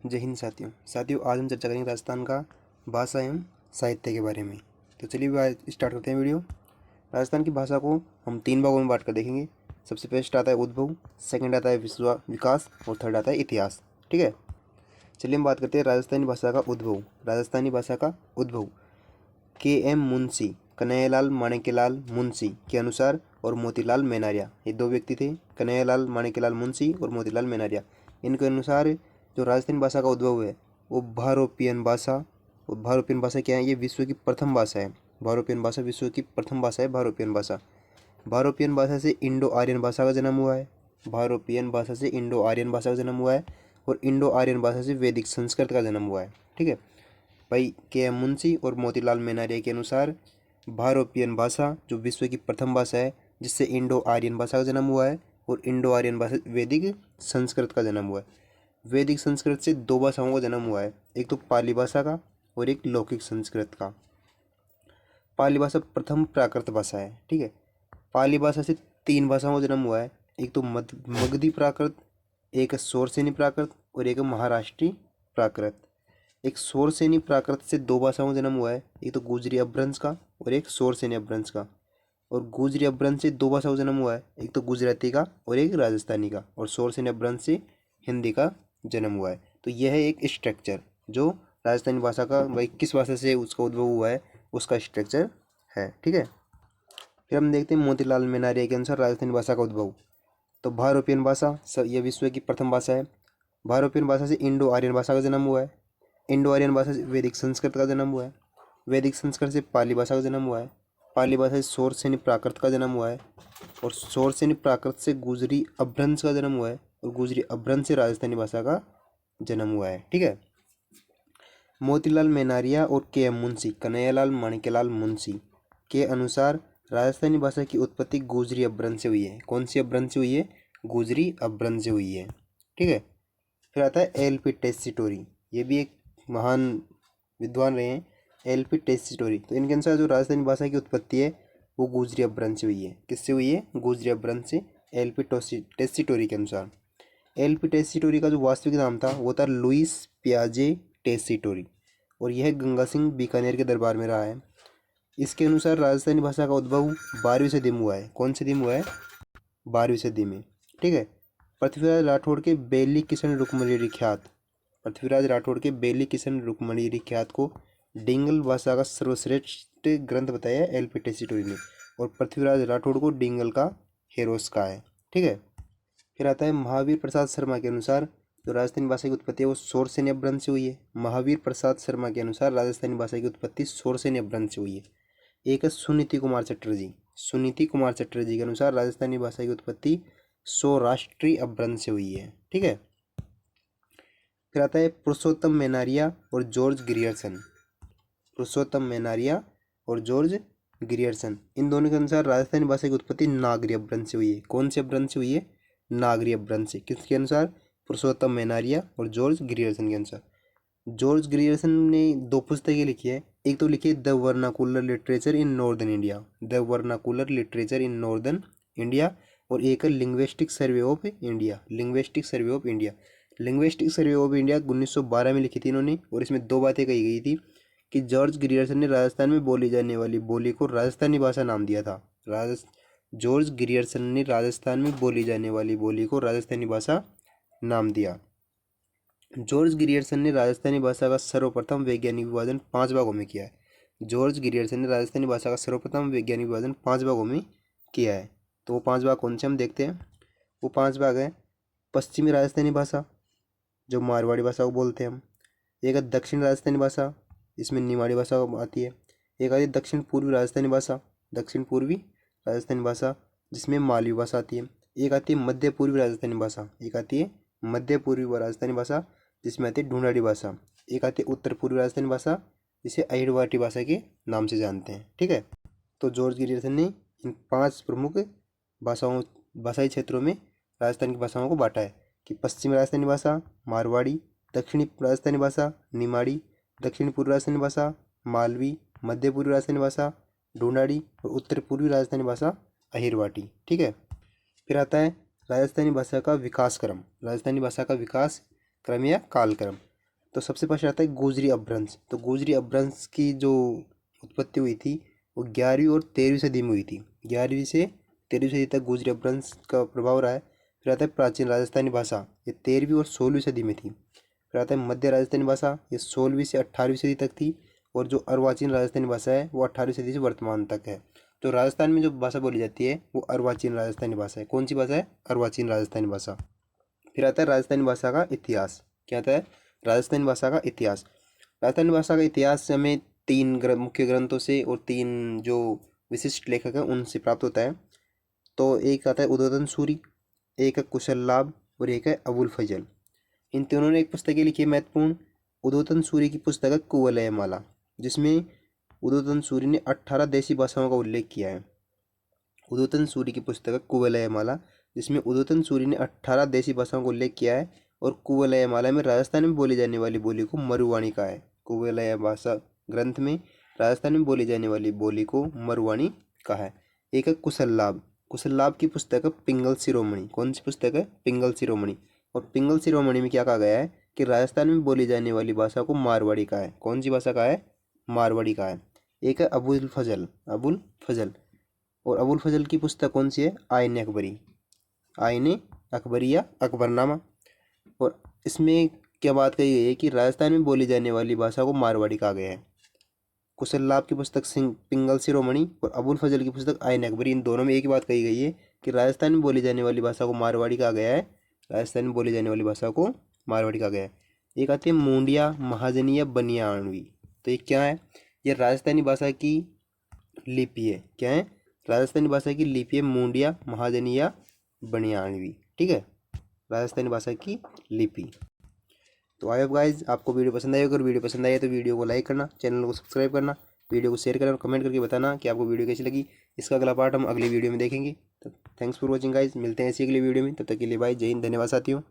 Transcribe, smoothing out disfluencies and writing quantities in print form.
जय हिंद साथियों। आज हम चर्चा करेंगे राजस्थान का भाषा एवं साहित्य के बारे में। तो चलिए आज स्टार्ट करते हैं वीडियो। राजस्थान की भाषा को हम 3 भागों में बांट कर देखेंगे। सबसे फर्स्ट आता है उद्भव, सेकंड आता है विकास और थर्ड आता है इतिहास। ठीक है, चलिए हम बात करते हैं राजस्थानी भाषा का उद्भव। राजस्थानी भाषा का उद्भव के.एम. मुंशी, कन्हैयालाल माणिक्यलाल मुंशी के अनुसार और मोतीलाल मेनारिया, ये 2 व्यक्ति थे, कन्हैयालाल माणिक्यलाल मुंशी और मोतीलाल मेनारिया। इनके अनुसार जो राजस्थानी भाषा का उद्भव है वो भारोपियन भाषा। और भारोपियन भाषा क्या है? ये विश्व की प्रथम भाषा है। भारोपियन भाषा विश्व की प्रथम भाषा है। भारोपियन भाषा, भारोपियन भाषा से इंडो आर्यन भाषा का जन्म हुआ है। भारोपियन भाषा से इंडो आर्यन भाषा का जन्म हुआ है और इंडो आर्यन भाषा से वैदिक संस्कृत का जन्म हुआ है। ठीक है भाई, के.एम. मुंशी और मोतीलाल मेनारिया के अनुसार भारोपियन भाषा जो विश्व की प्रथम भाषा है, जिससे इंडो आर्यन भाषा का जन्म हुआ है और इंडो आर्यन भाषा वैदिक संस्कृत का जन्म हुआ है। वैदिक संस्कृत से 2 भाषाओं का जन्म हुआ है, एक तो पाली भाषा का और एक लौकिक संस्कृत का। पाली भाषा प्रथम प्राकृत भाषा है। ठीक है, पाली भाषा से 3 भाषाओं का जन्म हुआ है, एक तो मगधी प्राकृत, एक शौरसेनी प्राकृत और एक महाराष्ट्री प्राकृत। एक शौरसेनी प्राकृत से 2 भाषाओं का जन्म हुआ है, एक तो गुजरी अपभ्रंश का और एक शौरसेनी अपभ्रंश का। और गुजरी अपभ्रंश से 2 भाषाओं का जन्म हुआ है, एक तो गुजराती का और एक राजस्थानी का। और शौरसेनी अपभ्रंश से हिंदी का जन्म हुआ है। तो यह है एक स्ट्रक्चर जो राजस्थानी भाषा का, भाई किस भाषा से उसका उद्भव हुआ है, उसका स्ट्रक्चर है। ठीक है, फिर हम देखते हैं मोतीलाल मेनारिया के अनुसार राजस्थानी भाषा का उद्भव। तो भारोपियन भाषा यह विश्व की प्रथम भाषा है। भारोपियन भाषा से इंडो आर्यन भाषा का जन्म हुआ है। इंडो आर्यन भाषा से वैदिक संस्कृत का जन्म हुआ है। वैदिक संस्कृत से पाली भाषा का जन्म हुआ है। पाली भाषा से शौरसेनी प्राकृत का जन्म हुआ है और शौरसेनी प्राकृत से गुजरी अपभ्रंश का जन्म हुआ है और गुजरी अपभ्रंश से राजस्थानी भाषा का जन्म हुआ है। ठीक है, मोतीलाल मेनारिया और के.एम. मुंशी, कन्हैयालाल माणिक्यलाल मुंशी के अनुसार राजस्थानी भाषा की उत्पत्ति गुजरी अपभ्रंश से हुई है। कौन सी अपभ्रंश से हुई है? गुजरी अपभ्रंश से हुई है। ठीक है, फिर आता है एल.पी. टेस्सीटोरी, ये भी एक महान विद्वान रहे हैं, एल.पी. टेस्सीटोरी। तो इनके अनुसार जो राजस्थानी भाषा की उत्पत्ति है वो गुजरी अपभ्रंश से हुई है। किससे हुई है? गुजरी अपभ्रंश से, एल.पी. टेस्सीटोरी के अनुसार। एल.पी. टेस्सीटोरी का जो वास्तविक नाम था वो था लुइस पियाजे टेस्सीटोरी और यह गंगा सिंह बीकानेर के दरबार में रहा है। इसके अनुसार राजस्थानी भाषा का उद्भव 12वीं सदी में हुआ है। कौन सी सदी में हुआ है? 12वीं सदी में। ठीक है, पृथ्वीराज राठौड़ के बेली किशन रुक्मणी ख्यात, पृथ्वीराज राठौड़ के बेली किशन रुक्मणी ख्यात को डिंगल भाषा का सर्वश्रेष्ठ ग्रंथ बताया है एल.पी. टेस्सीटोरी ने, और पृथ्वीराज राठौड़ को डिंगल का हेरोस कहा है। ठीक है, फिर आता है महावीर प्रसाद शर्मा के अनुसार जो राजस्थानी भाषा की उत्पत्ति है वो शौरसेनी अपभ्रंश से हुई है। महावीर प्रसाद शर्मा के अनुसार राजस्थानी भाषा की उत्पत्ति शौरसेनी अपभ्रंश से हुई है। एक है सुनीति कुमार चटर्जी, सुनीति कुमार चटर्जी के अनुसार राजस्थानी भाषा की उत्पत्ति सौराष्ट्री अपभ्रंश से हुई है। ठीक है, फिर आता है पुरुषोत्तम मेनारिया और जॉर्ज ग्रियर्सन। पुरुषोत्तम मेनारिया और जॉर्ज ग्रियर्सन, इन दोनों के अनुसार राजस्थानी भाषा की उत्पत्ति नागरी अपभ्रंश से हुई है। कौन से अपभ्रंश से हुई है? नागरी अपभ्रंश से। किसके अनुसार? पुरुषोत्तम मेनारिया और जॉर्ज ग्रियर्सन के अनुसार। जॉर्ज ग्रियर्सन ने 2 पुस्तकें लिखी है, एक तो लिखी है the vernacular literature in northern India, the vernacular literature in northern India, और एक है linguistic survey of India, linguistic survey of India. Linguistic survey of India 1912 में लिखी थी इन्होंने, और इसमें 2 बातें कही गई थी कि जॉर्ज ग्रियर्सन ने राजस्थान में बोली जाने वाली बोली को राजस्थानी भाषा नाम दिया था। जॉर्ज ग्रियर्सन ने राजस्थान में बोली जाने वाली बोली को राजस्थानी भाषा नाम दिया। जॉर्ज ग्रियर्सन ने राजस्थानी भाषा का सर्वप्रथम वैज्ञानिक विभाजन 5 भागों में किया है। जॉर्ज ग्रियर्सन ने राजस्थानी भाषा का सर्वप्रथम वैज्ञानिक विभाजन 5 भागों में किया है। तो वो 5 भाग कौन से हम देखते हैं। वो 5 भाग हैं पश्चिमी राजस्थानी भाषा जो मारवाड़ी भाषा को बोलते हैं हम, एक है दक्षिण राजस्थानी भाषा, इसमें निमाड़ी भाषा आती है, एक आती है दक्षिण पूर्वी राजस्थानी भाषा, दक्षिण पूर्वी राजस्थानी भाषा जिसमें मालवी भाषा आती है, एक आती है मध्य पूर्वी राजस्थानी भाषा, एक आती है मध्य पूर्वी राजस्थानी भाषा जिसमें आती है ढूंढाड़ी भाषा, एक आती है उत्तर पूर्वी राजस्थानी भाषा जिसे अहिड़वाटी भाषा के नाम से जानते हैं। ठीक है, तो जॉर्ज ग्रियर्सन ने इन 5 प्रमुख भाषाई क्षेत्रों में राजस्थान की भाषाओं को बांटा है कि पश्चिमी राजस्थानी भाषा मारवाड़ी, दक्षिणी राजस्थानी भाषा निमाड़ी, दक्षिण पूर्वी राजस्थानी भाषा मालवी, मध्य पूर्वी राजस्थानी भाषा ढूंढाड़ी और उत्तर पूर्वी राजस्थानी भाषा अहिरवाटी। ठीक है, फिर आता है राजस्थानी भाषा का विकास क्रम, राजस्थानी भाषा का विकास क्रम या कालक्रम। तो सबसे फर्स्ट आता है गोजरी अपभ्रंश। तो गोजरी अपभ्रंश की जो उत्पत्ति हुई थी वो 11वीं और 13वीं सदी में हुई थी। 11वीं से 13वीं सदी तक गोजरी अपभ्रंश का प्रभाव रहा है। फिर आता है प्राचीन राजस्थानी भाषा, ये 13वीं और 16वीं सदी में थी। फिर आता है मध्य राजस्थानी भाषा, ये 16वीं से 18वीं सदी तक थी। और जो अर्वाचीन राजस्थानी भाषा है वो 18वीं सदी से वर्तमान तक है। तो राजस्थान में जो भाषा बोली जाती है वो अर्वाचीन राजस्थानी भाषा है। कौन सी भाषा है? अर्वाचीन राजस्थानी भाषा। फिर आता है राजस्थानी भाषा का इतिहास। क्या आता है? राजस्थानी भाषा का इतिहास। राजस्थानी भाषा का इतिहास हमें तीन मुख्य ग्रंथों से और तीन जो विशिष्ट लेखक हैं उनसे प्राप्त होता है। तो एक आता है उद्बोधन सूरी, एक है कुशल लाभ और एक है अबुल फजल। इन तीनों ने एक पुस्तकें लिखी है महत्वपूर्ण। उद्बोधन सूरी की पुस्तक है कुवलय माला, जिसमें उद्बोधन सूरी ने 18 देशी भाषाओं का उल्लेख किया है। उद्बोधन सूरी की पुस्तक है कुवलय माला, जिसमें उद्बोधन सूरी ने 18 देशी भाषाओं का उल्लेख किया है। और कुवलय माला में राजस्थान में बोली जाने वाली बोली को मरुवाणी कहा है। कुवलय भाषा ग्रंथ में राजस्थान में बोली जाने वाली बोली को मरुवाणी कहा है। एक है कुशल लाभ। कुशल लाभ की पुस्तक है पिंगल शिरोमणि। कौन सी पुस्तक है? पिंगल शिरोमणि। और पिंगल शिरोमणि में क्या कहा गया है कि राजस्थान में बोली जाने वाली भाषा को मारवाड़ी कहा है। कौन सी भाषा कहा है? मारवाड़ी कहा है। एक है अबुल फजल। अबुल फजल। और अबुल फजल की पुस्तक कौन सी है? आईन अकबरी। आईन अकबरी या अकबरनामा। और इसमें क्या बात कही गई है कि राजस्थान में बोली जाने वाली भाषा को मारवाड़ी कहा गया है। कुशल लाभ की पुस्तक पिंगल शिरोमणि और अबुल फजल की पुस्तक आईन अकबरी, इन दोनों में एक ही बात कही गई है कि राजस्थान में बोली जाने वाली भाषा को मारवाड़ी कहा गया है। राजस्थान में बोली जाने वाली भाषा को मारवाड़ी कहा गया है। एक आती है मुंडिया महाजनी या बनियाणवी। तो ये क्या है? ये राजस्थानी भाषा की लिपि है। क्या है? राजस्थानी भाषा की लिपि है मुंडिया महाजनी या बनियाणवी। ठीक है, राजस्थानी भाषा की लिपि। तो आई होप गाइज आपको वीडियो पसंद आई। अगर वीडियो पसंद आई तो वीडियो को लाइक करना, चैनल को सब्सक्राइब करना, वीडियो को शेयर करना और कमेंट करके बताना कि आपको वीडियो कैसी लगी। इसका अगला पार्ट हम अगली वीडियो में देखेंगे। तो थैंक्स फॉर वॉचिंग गाइज, मिलते हैं ऐसी अगली वीडियो में। तब तक के लिए बाय, जय हिंद, धन्यवाद साथियों।